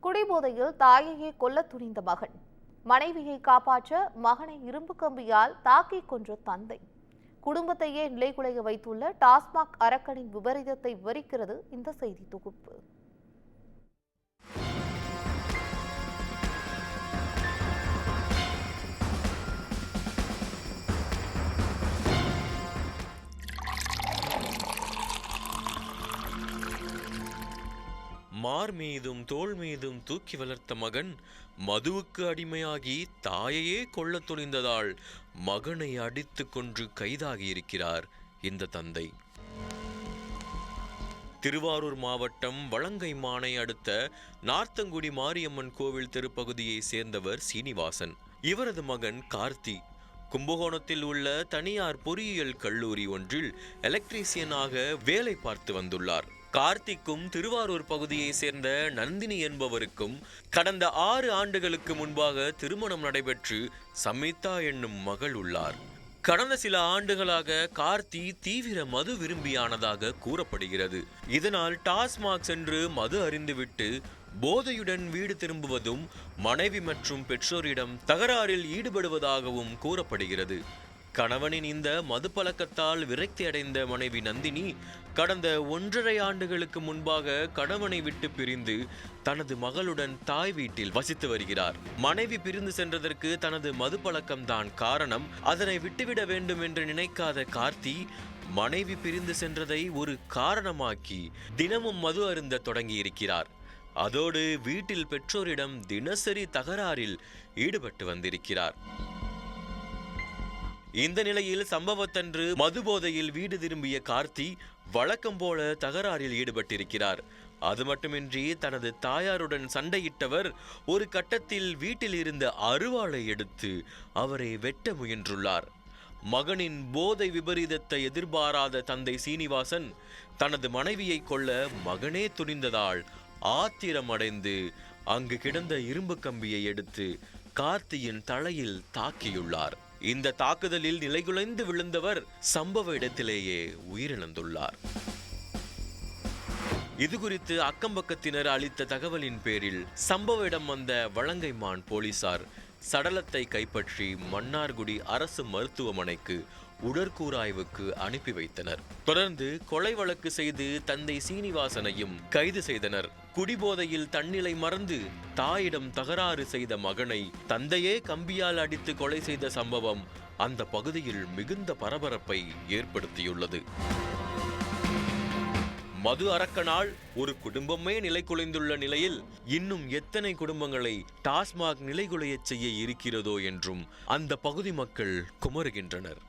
குடிபோதையில் தாயையே கொல்ல துணிந்த மகன், மனைவியை காப்பாற்ற மகனை இரும்பு கம்பியால் தாக்கி கொன்ற தந்தை, குடும்பத்தையே நிலைகுலைய வைத்துள்ள டாஸ்மாக் அரக்கனின் விபரீதத்தை விவரிக்கிறது இந்த செய்தி தொகுப்பு. மார் மீதும் தோள் மீதும் தூக்கி வளர்த்த மகன் மதுவுக்கு அடிமையாகி தாயையே கொல்ல துணிந்ததால் மகனை அடித்து கொன்று கைதாகியிருக்கிறார் இந்த தந்தை. திருவாரூர் மாவட்டம் வலங்கைமானை அடுத்த நார்த்தங்குடி மாரியம்மன் கோவில் தெருப்பகுதியை சேர்ந்தவர் சீனிவாசன். இவரது மகன் கார்த்தி கும்பகோணத்தில் உள்ள தனியார் பொறியியல் கல்லூரி ஒன்றில் எலக்ட்ரீசியனாக வேலை பார்த்து வந்துள்ளார். கார்த்திக்கும் திருவாரூர் பகுதியை சேர்ந்த நந்தினி என்பவருக்கும் கடந்த 6 ஆண்டுகளுக்கு முன்பாக திருமணம் நடைபெற்று சமிதா என்னும் மகள் உள்ளார். கடந்த சில ஆண்டுகளாக கார்த்தி தீவிர மது விரும்பியானதாக கூறப்படுகிறது. இதனால் டாஸ்மாக் சென்று மது அருந்திவிட்டு போதையுடன் வீடு திரும்புவதும் மனைவி மற்றும் பெற்றோரிடம் தகராறில் ஈடுபடுவதாகவும் கூறப்படுகிறது. கணவனின் இந்த மது பழக்கத்தால் விரக்தி அடைந்த மனைவி நந்தினி கடந்த 1.5 ஆண்டுகளுக்கு முன்பாக கணவனை விட்டு பிரிந்து தனது மகளுடன் தாய் வீட்டில் வசித்து வருகிறார். மனைவி பிரிந்து சென்றதற்கு தனது மது பழக்கம்தான் காரணம். அதனை விட்டுவிட வேண்டும் என்று நினைக்காத கார்த்தி மனைவி பிரிந்து சென்றதை ஒரு காரணமாக்கி தினமும் மது அருந்த தொடங்கியிருக்கிறார். அதோடு வீட்டில் பெற்றோரிடம் தினசரி தகராறில் ஈடுபட்டு வந்திருக்கிறார். இந்த நிலையில் சம்பவத்தன்று மது போதையில் வீடு திரும்பிய கார்த்தி வழக்கம் போல தகராறில் ஈடுபட்டிருக்கிறார். அது மட்டுமின்றி தனது தாயாருடன் சண்டையிட்டவர் ஒரு கட்டத்தில் வீட்டில் இருந்த அருவாளை எடுத்து அவரை வெட்ட முயன்றுள்ளார். மகனின் போதை விபரீதத்தை எதிர்பாராத தந்தை சீனிவாசன் தனது மனைவியை கொல்ல மகனே துணிந்ததால் ஆத்திரமடைந்து அங்கு கிடந்த இரும்பு கம்பியை எடுத்து கார்த்தியின் தலையில் தாக்கியுள்ளார். இந்த தாக்குதலில் நிலைகுலைந்து விழுந்தவர் சம்பவ இடத்திலேயே உயிரிழந்துள்ளார். இதுகுறித்து அக்கம்பக்கத்தினர் அளித்த தகவலின் பேரில் சம்பவ இடம் வந்த வலங்கைமான் போலீசார் சடலத்தை கைப்பற்றி மன்னார்குடி அரசு மருத்துவமனைக்கு உடற்கூறாய்வுக்கு அனுப்பி வைத்தனர். தொடர்ந்து கொலை வழக்கு செய்து தந்தை சீனிவாசனையும் கைது செய்தனர். குடிபோதையில் தன்னிலை மறந்து தாயிடம் தகராறு செய்த மகனை தந்தையே கம்பியால் அடித்து கொலை செய்த சம்பவம் அந்த பகுதியில் மிகுந்த பரபரப்பை ஏற்படுத்தியுள்ளது. மது அரக்கனால் ஒரு குடும்பமே நிலைகுலைந்துள்ள நிலையில் இன்னும் எத்தனை குடும்பங்களை டாஸ்மாக் நிலைகுலையச் செய்ய இருக்கிறதோ என்றும் அந்த பகுதி மக்கள் குமருகின்றனர்.